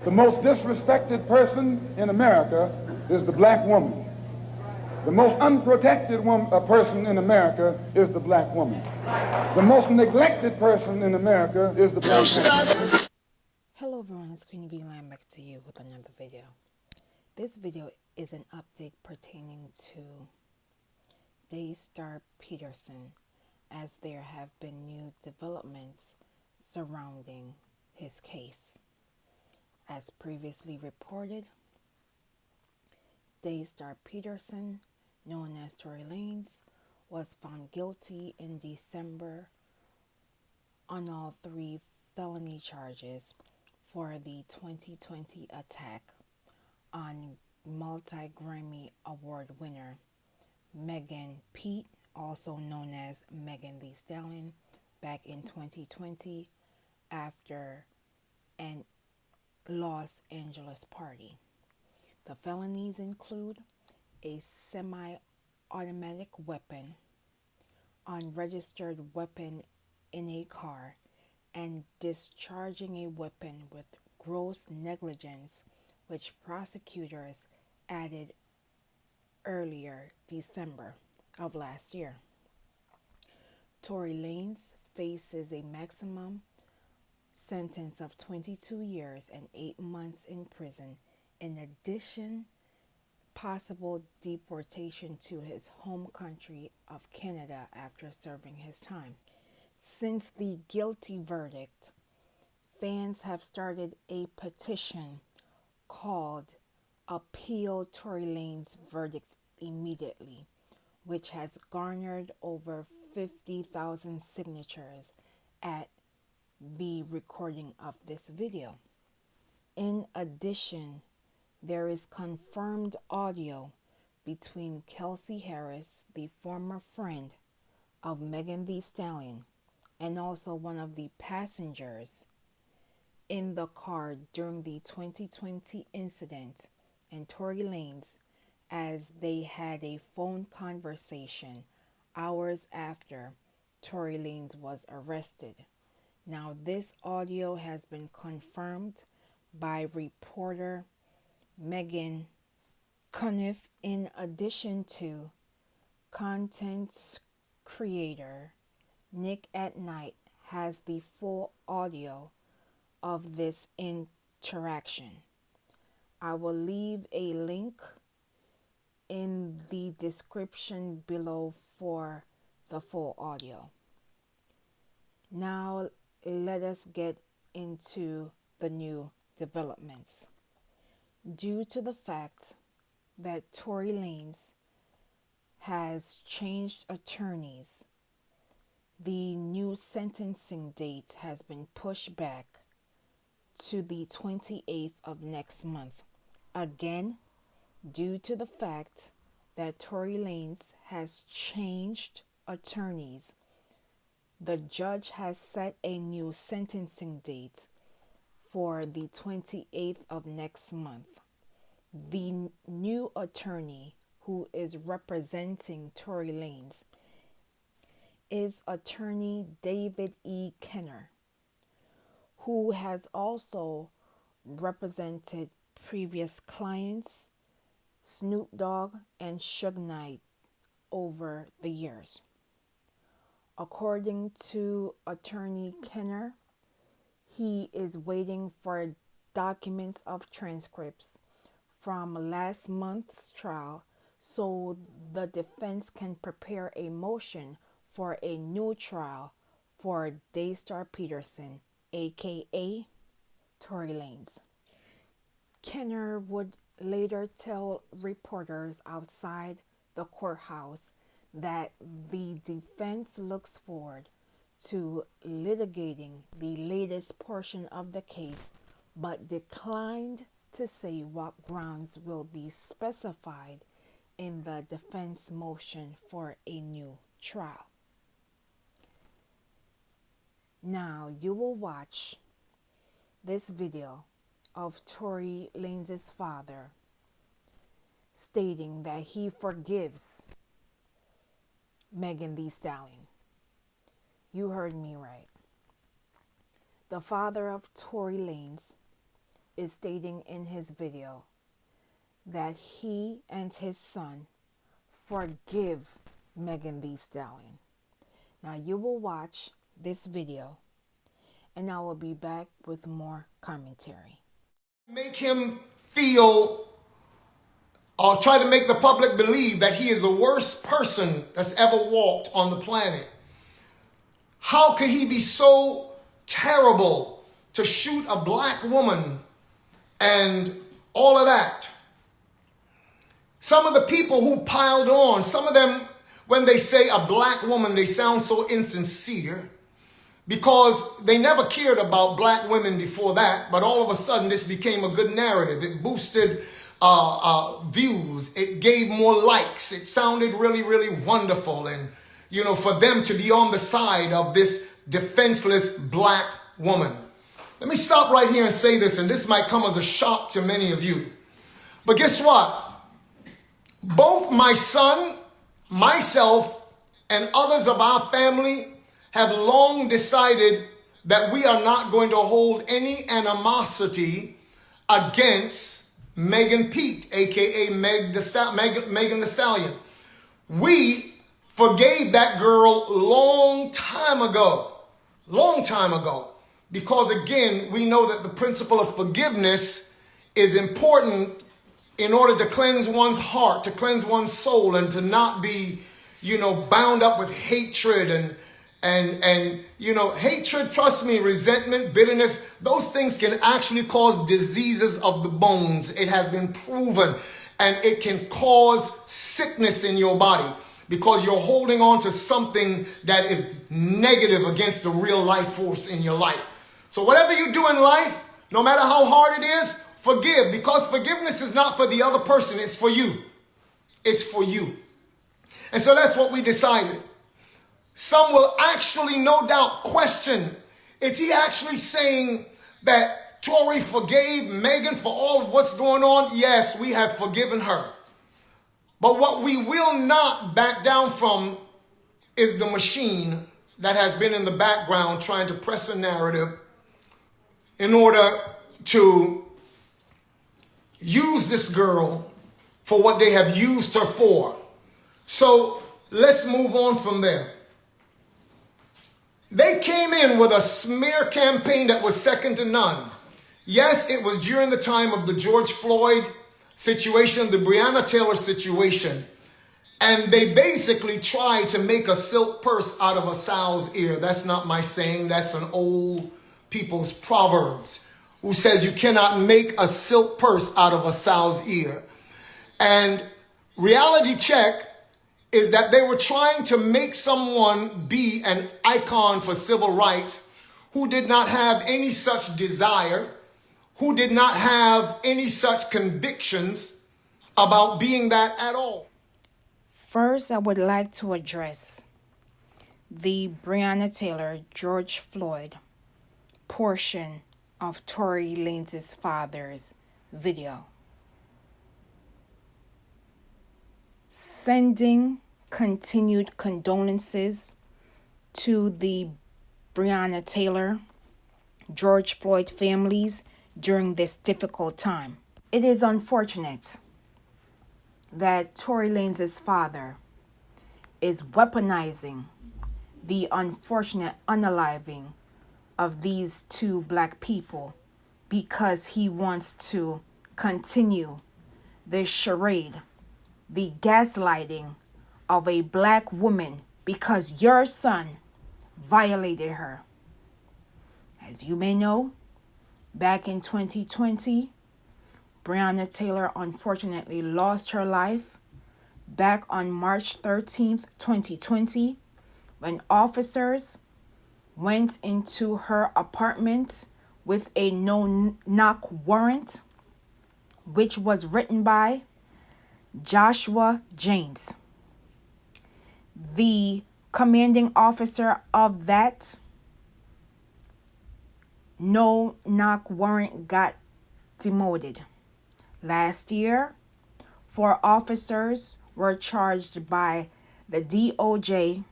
The most disrespected person in America is the black woman. The most unprotected person in America is the black woman. The most neglected person in America is the black woman. Hello everyone, it's Queen Bee Lamb back to you with another video. This video is an update pertaining to Daystar Peterson, as there have been new developments surrounding his case. As previously reported, Daystar Peterson, known as Tory Lanez, was found guilty in December on all 3 felony charges for the 2020 attack on multi-Grammy Award winner Megan Pete, also known as Megan Thee Stallion, back in 2020 after an Los Angeles party. The felonies include a semi-automatic weapon, unregistered weapon in a car, and discharging a weapon with gross negligence, which prosecutors added earlier December of last year. Tory Lanez faces a maximum sentence of 22 years and 8 months in prison. In addition, possible deportation to his home country of Canada after serving his time. Since the guilty verdict, fans have started a petition called Appeal Tory Lanez Verdict Immediately, which has garnered over 50,000 signatures at the recording of this video. In addition, there is confirmed audio between Kelsey Harris, the former friend of Megan Thee Stallion, and also one of the passengers in the car during the 2020 incident, and Tory Lanez, as they had a phone conversation hours after Tory Lanez was arrested. Now, this audio has been confirmed by reporter Megan Cuniff, in addition to content creator Nick at Night has the full audio of this interaction. I will leave a link in the description below for the full audio. Now let us get into the new developments. Due to the fact that Tory Lanez has changed attorneys, the new sentencing date has been pushed back to the 28th of next month. Again, due to the fact that Tory Lanez has changed attorneys, the judge has set a new sentencing date for the 28th of next month. The new attorney who is representing Tory Lanez is attorney David E. Kenner, who has also represented previous clients, Snoop Dogg and Suge Knight, over the years. According to attorney Kenner, he is waiting for documents of transcripts from last month's trial so the defense can prepare a motion for a new trial for Daystar Peterson, aka Tory Lanez. Kenner would later tell reporters outside the courthouse that the defense looks forward to litigating the latest portion of the case, but declined to say what grounds will be specified in the defense motion for a new trial. Now you will watch this video of Tory Lanez's father stating that he forgives Megan Thee Stallion. You heard me right. The father of Tory Lanez is stating in his video that he and his son forgive Megan Thee Stallion. Now you will watch this video and I will be back with more commentary. Make him feel or try to make the public believe that he is the worst person that's ever walked on the planet. How could he be so terrible to shoot a black woman and all of that? Some of the people who piled on, some of them, when they say a black woman, they sound so insincere because they never cared about black women before that. But all of a sudden, this became a good narrative. It boosted views. It gave more likes. It sounded really, really wonderful. And, you know, for them to be on the side of this defenseless black woman. Let me stop right here and say this, and this might come as a shock to many of you. But guess what? Both my son, myself, and others of our family have long decided that we are not going to hold any animosity against Megan Pete, aka Megan Thee Stallion. We forgave that girl long time ago, because again, we know that the principle of forgiveness is important in order to cleanse one's heart, to cleanse one's soul, and to not be, you know, bound up with hatred and you know, hatred, trust me, resentment, bitterness, those things can actually cause diseases of the bones. It has been proven, and it can cause sickness in your body because you're holding on to something that is negative against the real life force in your life. So whatever you do in life, no matter how hard it is, forgive, because forgiveness is not for the other person, it's for you. It's for you. And so that's what we decided. Some will actually, no doubt, question, is he actually saying that Tory forgave Megan for all of what's going on? Yes, we have forgiven her. But what we will not back down from is the machine that has been in the background trying to press a narrative in order to use this girl for what they have used her for. So let's move on from there. They came in with a smear campaign that was second to none. Yes, it was during the time of the George Floyd situation, the Breonna Taylor situation. And they basically tried to make a silk purse out of a sow's ear. That's not my saying. That's an old people's proverbs who says you cannot make a silk purse out of a sow's ear. And reality check is that they were trying to make someone be an icon for civil rights who did not have any such desire, who did not have any such convictions about being that at all. First, I would like to address the Breonna Taylor, George Floyd portion of Tory Lanez's father's video. Sending continued condolences to the Breonna Taylor, George Floyd families during this difficult time. It is unfortunate that Tory Lanez's father is weaponizing the unfortunate unaliving of these two black people because he wants to continue this charade, the gaslighting of a black woman because your son violated her. As you may know, back in 2020, Breonna Taylor unfortunately lost her life back on March 13th, 2020, when officers went into her apartment with a no-knock warrant, which was written by Joshua James. The commanding officer of that no-knock warrant got demoted. Last year, 4 officers were charged by the DOJ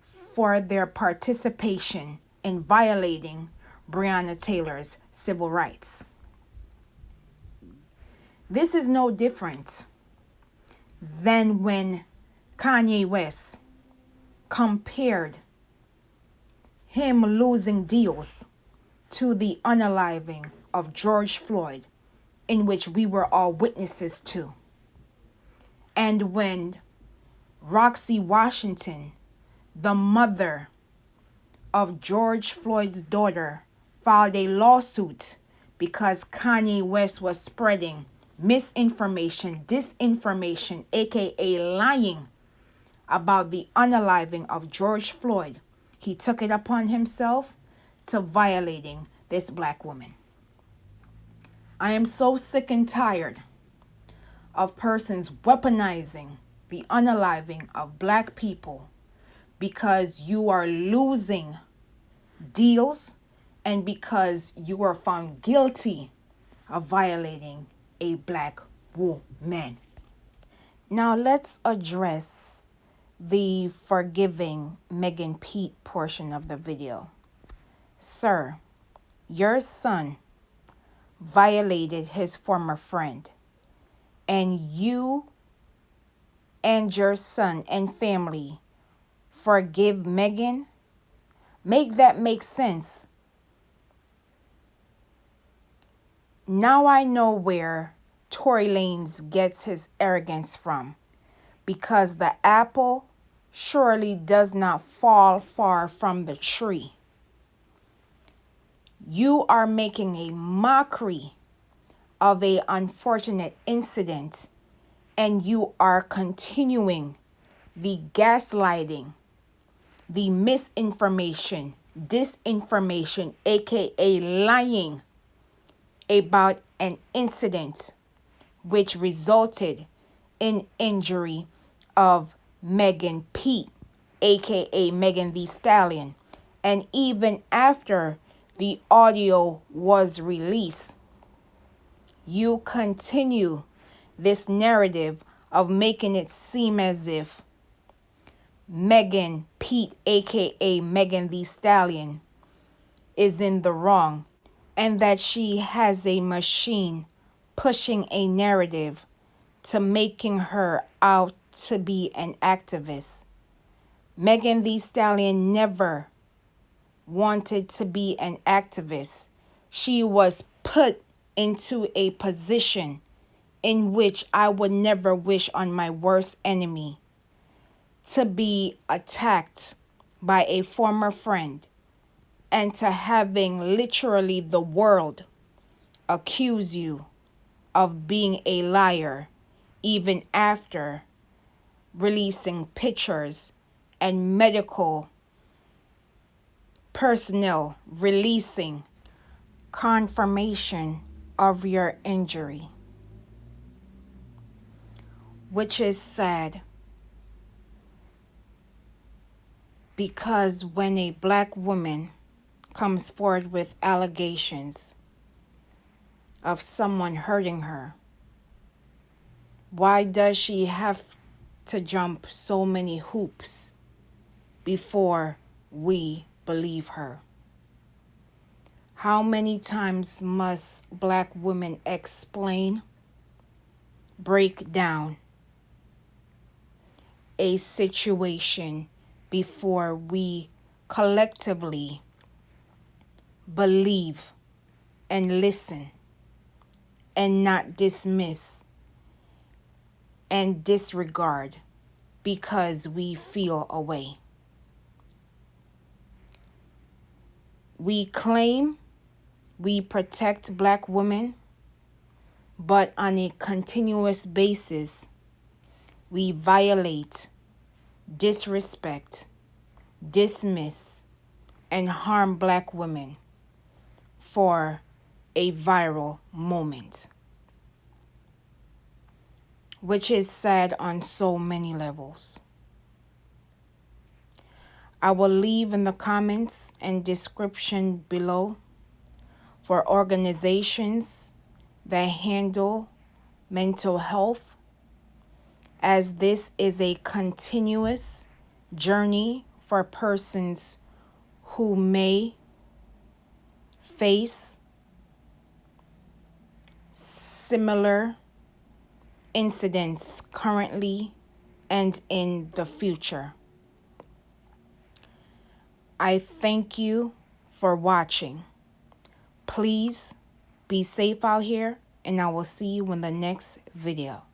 for their participation in violating Breonna Taylor's civil rights. This is no different than when Kanye West compared him losing deals to the unaliving of George Floyd, in which we were all witnesses to. And when Roxy Washington, the mother of George Floyd's daughter, filed a lawsuit because Kanye West was spreading misinformation, disinformation, aka lying about the unaliving of George Floyd, he took it upon himself to violating this black woman. I am so sick and tired of persons weaponizing the unaliving of black people because you are losing deals and because you are found guilty of violating a black woman. Now let's address the forgiving Megan Pete portion of the video. Sir, your son violated his former friend, and you and your son and family forgive Megan? Make that make sense. Now I know where Tory Lanez gets his arrogance from, because the apple surely does not fall far from the tree. You are making a mockery of an unfortunate incident, and you are continuing the gaslighting, the misinformation, disinformation, aka lying about an incident which resulted in injury of Megan Pete, aka Megan Thee Stallion. And even after the audio was released, you continue this narrative of making it seem as if Megan Pete, aka Megan Thee Stallion, is in the wrong, and that she has a machine pushing a narrative to making her out to be an activist. Megan Thee Stallion never wanted to be an activist. She was put into a position in which I would never wish on my worst enemy, to be attacked by a former friend and to having literally the world accuse you of being a liar, even after releasing pictures and medical personnel releasing confirmation of your injury, which is sad, because when a black woman comes forward with allegations of someone hurting her, why does she have to jump so many hoops before we believe her? How many times must black women explain, break down a situation before we collectively believe and listen and not dismiss and disregard because we feel a way? We claim we protect black women, but on a continuous basis, we violate, disrespect, dismiss, and harm black women for a viral moment, which is sad on so many levels. I will leave in the comments and description below for organizations that handle mental health, as this is a continuous journey for persons who may face similar incidents currently and in the future. I thank you for watching. Please be safe out here, and I will see you in the next video.